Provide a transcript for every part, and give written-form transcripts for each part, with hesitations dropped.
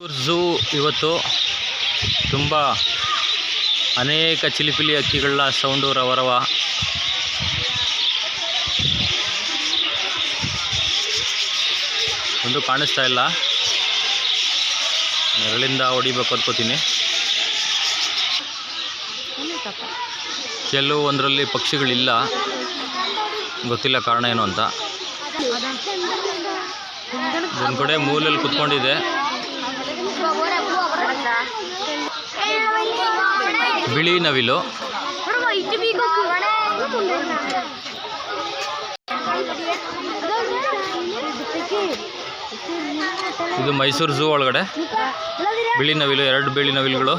Zoo ಇವತ್ತು ತುಂಬ ಅನೇಕ ಚಿಲಿಪಿಲಿ ಹಕ್ಕಿಗಳ ಸೌಂಡು ರವರವ. ಒಂದು ಕಾಣಿಸ್ತಾ ಇಲ್ಲ, ನೆರಳಿಂದ ಹೊಡಿಬೇಕು ಅನ್ಕೋತೀನಿ. ಕೆಲವೊಂದರಲ್ಲಿ ಪಕ್ಷಿಗಳಿಲ್ಲ, ಗೊತ್ತಿಲ್ಲ ಕಾರಣ ಏನು ಅಂತ. ಒಂದು ಕಡೆ ಮೂಲಲ್ಲಿ ಕುತ್ಕೊಂಡಿದೆ. ಬಿಳಿ ನವಿಲು, ಇದು ಮೈಸೂರು ಝೂ ಒಳಗಡೆ ಬಿಳಿ ನವಿಲು, 2 ಬಿಳಿ ನವಿಲುಗಳು.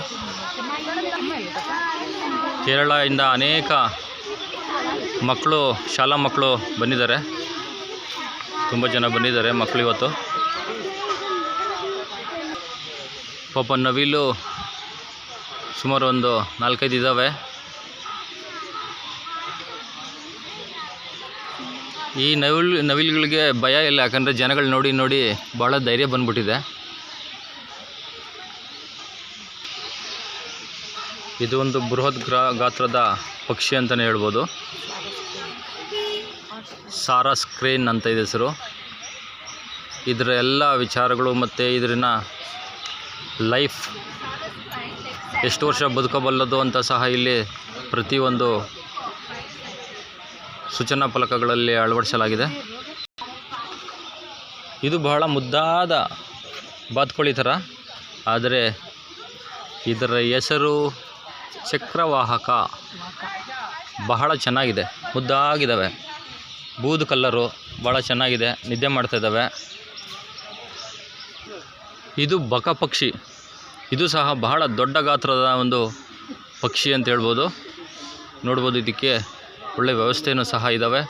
ಕೇರಳದಿಂದ ಅನೇಕ ಮಕ್ಕಳು, ಶಾಲಾ ಮಕ್ಕಳು ಬಂದಿದ್ದಾರೆ. ತುಂಬ ಜನ ಬಂದಿದ್ದಾರೆ ಮಕ್ಕಳು ಇವತ್ತು. ಪಾಪ ನವಿಲು ಸುಮಾರು ಒಂದು 4-5 ಇದ್ದಾವೆ. ಈ ನವಿಲುಗಳಿಗೆ ಭಯ ಇಲ್ಲ, ಯಾಕಂದರೆ ಜನಗಳು ನೋಡಿ ನೋಡಿ ಭಾಳ ಧೈರ್ಯ ಬಂದ್ಬಿಟ್ಟಿದೆ. ಇದು ಒಂದು ಬೃಹತ್ ಗಾತ್ರದ ಪಕ್ಷಿ ಅಂತಲೇ ಹೇಳ್ಬೋದು. ಸಾರಸ್ ಕ್ರೇನ್ ಅಂತ ಇದೆ ಹೆಸರು. ಇದರ ಎಲ್ಲ ವಿಚಾರಗಳು ಮತ್ತು ಇದರಿನ ಲೈಫ್ ಎಷ್ಟು ವರ್ಷ ಬದುಕಬಲ್ಲದು ಅಂತ ಸಹ ಇಲ್ಲಿ ಪ್ರತಿಯೊಂದು ಸೂಚನಾ ಫಲಕಗಳಲ್ಲಿ ಅಳವಡಿಸಲಾಗಿದೆ. ಇದು ಬಹಳ ಮುದ್ದಾದ ಬಾತುಕೋಳಿ ಥರ, ಆದರೆ ಇದರ ಹೆಸರು ಚಕ್ರವಾಹಕ. ಬಹಳ ಚೆನ್ನಾಗಿದೆ, ಮುದ್ದಾಗಿದ್ದಾವೆ, ಬೂದು ಕಲ್ಲರು, ಭಾಳ ಚೆನ್ನಾಗಿದೆ, ನಿದ್ದೆ ಮಾಡ್ತಾಯಿದ್ದಾವೆ. ಇದು ಬಕ ಪಕ್ಷಿ. ಇದು ಸಹ ಬಹಳ ದೊಡ್ಡ ಗಾತ್ರದ ಒಂದು ಪಕ್ಷಿ ಅಂತ ಹೇಳ್ಬೋದು. ನೋಡ್ಬೋದು, ಇದಕ್ಕೆ ಒಳ್ಳೆ ವ್ಯವಸ್ಥೆಯೂ ಸಹ ಇದ್ದಾವೆ.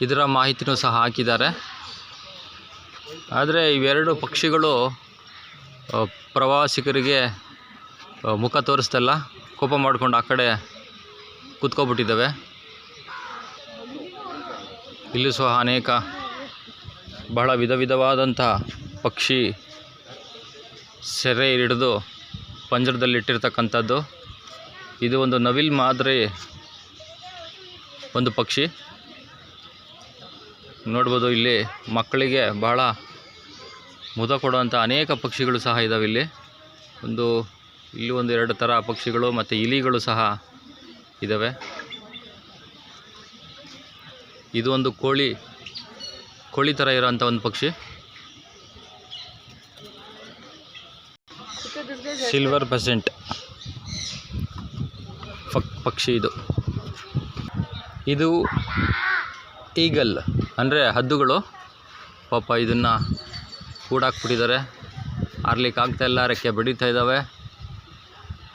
ಇದರ ಮಾಹಿತಿನೂ ಸಹ ಹಾಕಿದ್ದಾರೆ. ಆದರೆ ಇವೆರಡು ಪಕ್ಷಿಗಳು ಪ್ರವಾಸಿಗರಿಗೆ ಮುಖ ತೋರಿಸ್ತಲ್ಲ, ಕೋಪ ಮಾಡಿಕೊಂಡು ಆ ಕಡೆ ಕೂತ್ಕೊಬಿಟ್ಟಿದ್ದಾವೆ. ಇಲ್ಲೂ ಸಹ ಅನೇಕ ಬಹಳ ವಿಧವಾದಂಥ ಪಕ್ಷಿ ಸೆರೆ ಹಿಡಿದು ಪಂಜರದಲ್ಲಿಟ್ಟಿರ್ತಕ್ಕಂಥದ್ದು. ಇದು ಒಂದು ನವಿಲ್ ಮಾದರಿ ಒಂದು ಪಕ್ಷಿ. ನೋಡ್ಬೋದು, ಇಲ್ಲಿ ಮಕ್ಕಳಿಗೆ ಬಹಳ ಮುದ ಕೊಡುವಂಥ ಅನೇಕ ಪಕ್ಷಿಗಳು ಸಹ ಇದ್ದಾವೆ. ಇಲ್ಲಿ ಒಂದು 2 ಥರ ಪಕ್ಷಿಗಳು ಮತ್ತು ಇಲಿಗಳು ಸಹ ಇದ್ದಾವೆ. ಇದು ಒಂದು ಕೋಳಿ ಥರ ಇರೋಂಥ ಒಂದು ಪಕ್ಷಿ. ಸಿಲ್ವರ್ ಫೆಸೆಂಟ್ ಪಕ್ಷಿ ಇದು ಈಗಲ್ ಅಂದರೆ ಹದ್ದುಗಳು. ಪಾಪ ಇದನ್ನು ಕೂಡಾಕ್ಬಿಟ್ಟಿದ್ದಾರೆ, ಆರ್ಲಿಕ್ಕೆ ಆಗ್ತಾಯಿಲ್ಲ, ರೆಕ್ಕೆ ಬಡಿತಾ ಇದ್ದಾವೆ.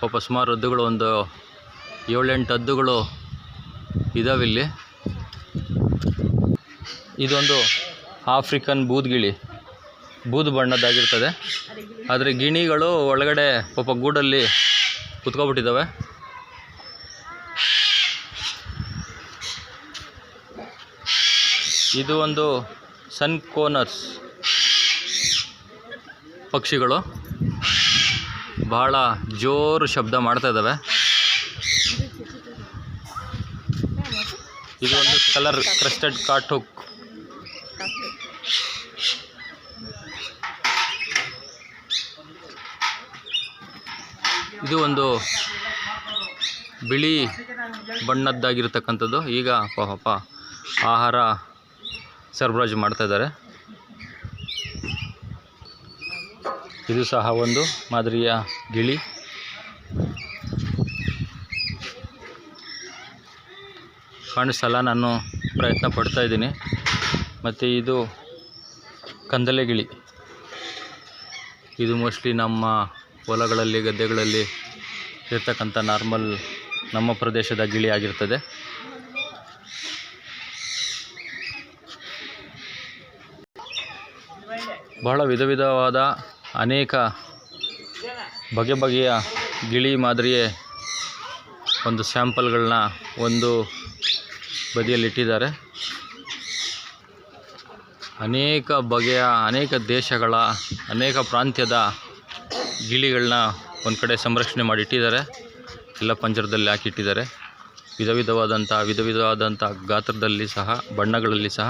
ಪಾಪ ಸುಮಾರು ಹದ್ದುಗಳು, ಒಂದು 7-8 ಹದ್ದುಗಳು ಇದ್ದಾವೆ ಇಲ್ಲಿ. ಇದೊಂದು ಆಫ್ರಿಕನ್ ಬೂದ್ಗಿಳಿ, ಬೂದು ಬಣ್ಣದ್ದಾಗಿರ್ತದೆ. ಆದರೆ ಗಿಣಿಗಳು ಒಳಗಡೆ ಪಾಪ ಗೂಡಲ್ಲಿ ಕುತ್ಕೊಬಿಟ್ಟಿದ್ದಾವೆ. ಇದು ಒಂದು ಸನ್ಕೋನರ್ಸ್ ಪಕ್ಷಿಗಳು, ಬಹಳ ಜೋರು ಶಬ್ದ ಮಾಡ್ತಾ ಇದ್ದಾವೆ. ಇದು ಒಂದು ಕಲರ್ ಕ್ರೆಸ್ಟೆಡ್ ಕಾಟುಕ್. ಇದು ಒಂದು ಬಿಳಿ ಬಣ್ಣದ್ದಾಗಿರ್ತಕ್ಕಂಥದ್ದು. ಈಗ ಪಾಪ ಆಹಾರ ಸರಬರಾಜು ಮಾಡ್ತಾ ಇದ್ದಾರೆ. ಇದು ಸಹ ಒಂದು ಮಾದರಿಯ ಗಿಳಿ. ಕಾಣಿಸಲ್ಲ, ನಾನು ಪ್ರಯತ್ನ ಪಡ್ತಾ ಇದ್ದೀನಿ. ಮತ್ತು ಇದು ಕಂದಲೆ ಗಿಳಿ. ಇದು ಮೋಸ್ಟ್ಲಿ ನಮ್ಮ ಹೊಲಗಳಲ್ಲಿ, ಗದ್ದೆಗಳಲ್ಲಿ ಇರ್ತಕ್ಕಂಥ ನಾರ್ಮಲ್ ನಮ್ಮ ಪ್ರದೇಶದ ಗಿಳಿ ಆಗಿರ್ತದೆ. ಬಹಳ ವಿಧವಾದ ಅನೇಕ ಬಗೆಯ ಗಿಳಿ ಮಾದರಿಯೇ ಒಂದು ಸ್ಯಾಂಪಲ್ಗಳನ್ನ ಒಂದು ಬದಿಯಲ್ಲಿಟ್ಟಿದ್ದಾರೆ. ಅನೇಕ ಬಗೆಯ ಅನೇಕ ದೇಶಗಳ ಅನೇಕ ಪ್ರಾಂತ್ಯದ ಗಿಳಿಗಳನ್ನ ಒಂದು ಕಡೆ ಸಂರಕ್ಷಣೆ ಮಾಡಿಟ್ಟಿದ್ದಾರೆ. ಎಲ್ಲ ಪಂಜರದಲ್ಲಿ ಹಾಕಿಟ್ಟಿದ್ದಾರೆ. ವಿಧ ವಿಧವಾದಂಥ ಗಾತ್ರದಲ್ಲಿ ಸಹ ಬಣ್ಣಗಳಲ್ಲಿ ಸಹ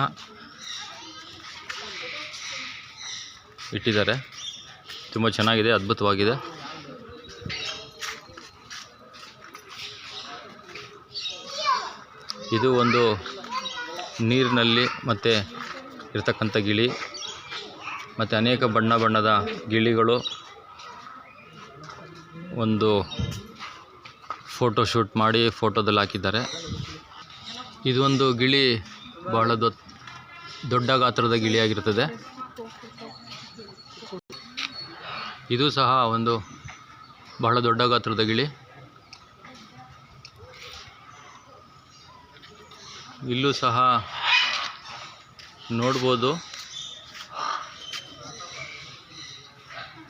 ಇಟ್ಟಿದ್ದಾರೆ. ತುಂಬ ಚೆನ್ನಾಗಿದೆ, ಅದ್ಭುತವಾಗಿದೆ. ಇದು ಒಂದು ನೀರಿನಲ್ಲಿ ಮತ್ತು ಇರ್ತಕ್ಕಂಥ ಗಿಳಿ ಮತ್ತು ಅನೇಕ ಬಣ್ಣದ ಗಿಳಿಗಳು ಒಂದು ಫೋಟೋ ಶೂಟ್ ಮಾಡಿ ಫೋಟೋದಲ್ಲಿ ಹಾಕಿದ್ದಾರೆ. ಇದು ಒಂದು ಗಿಳಿ ಬಹಳ ದೊಡ್ಡ ಗಾತ್ರದ ಗಿಳಿಯಾಗಿರ್ತದೆ. ಇದು ಸಹ ಒಂದು ಬಹಳ ದೊಡ್ಡ ಗಾತ್ರದ ಗಿಳಿ. ಇಲ್ಲೂ ಸಹ ನೋಡ್ಬೋದು.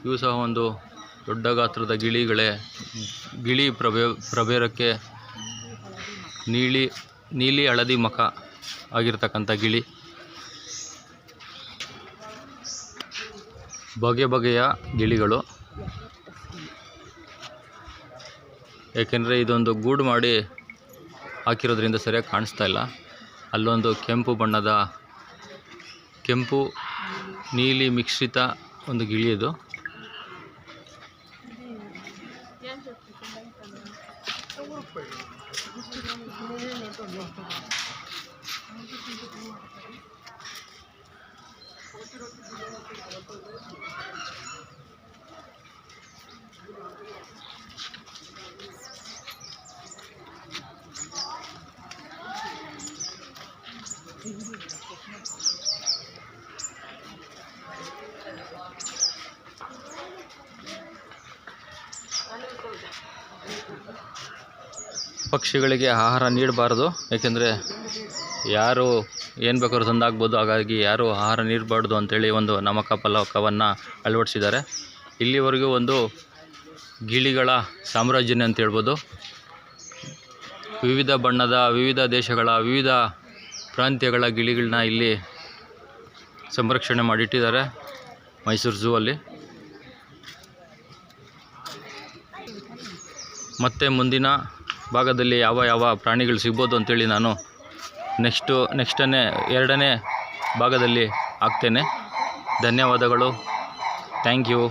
ಇವು ಸಹ ಒಂದು ದೊಡ್ಡ ಗಾತ್ರದ ಗಿಳಿ ಪ್ರಭೇದಕ್ಕೆ ನೀಲಿ ಹಳದಿ ಮುಖ ಆಗಿರ್ತಕ್ಕಂಥ ಗಿಳಿ. ಬಗೆಯ ಗಿಳಿಗಳು. ಏಕೆಂದರೆ ಇದೊಂದು ಗೂಡು ಮಾಡಿ ಹಾಕಿರೋದ್ರಿಂದ ಸರಿಯಾಗಿ ಕಾಣಿಸ್ತಾ ಇಲ್ಲ. ಅಲ್ಲೊಂದು ಕೆಂಪು ನೀಲಿ ಮಿಶ್ರಿತ ಒಂದು ಗಿಳಿ ಇದು. ಪಕ್ಷಿಗಳಿಗೆ ಆಹಾರ ನೀಡಬಾರ್ದು, ಏಕೆಂದರೆ ಯಾರು ಏನು ಬೇಕಾದ್ರೂ ತಂದಾಗ್ಬೋದು. ಹಾಗಾಗಿ ಯಾರು ಆಹಾರ ನೀಡಬಾರ್ದು ಅಂಥೇಳಿ ಒಂದು ನಾಮಫಲಕವನ್ನು ಅಳವಡಿಸಿದ್ದಾರೆ. ಇಲ್ಲಿವರೆಗೂ ಒಂದು ಗಿಳಿಗಳ ಸಾಮ್ರಾಜ್ಯನೇ ಅಂತ ಹೇಳ್ಬೋದು. ವಿವಿಧ ಬಣ್ಣದ, ವಿವಿಧ ದೇಶಗಳ, ವಿವಿಧ ಪ್ರಾಂತ್ಯಗಳ ಗಿಳಿಗಳನ್ನ ಇಲ್ಲಿ ಸಂರಕ್ಷಣೆ ಮಾಡಿಟ್ಟಿದ್ದಾರೆ ಮೈಸೂರು ಝೂ ಅಲ್ಲಿ. ಮತ್ತು ಮುಂದಿನ ಭಾಗದಲ್ಲಿ ಯಾವ ಪ್ರಾಣಿಗಳು ಸಿಗ್ಬೋದು ಅಂತೇಳಿ ನಾನು ಎರಡನೇ ಭಾಗದಲ್ಲಿ ಹಾಕ್ತೇನೆ. ಧನ್ಯವಾದಗಳು. Thank you.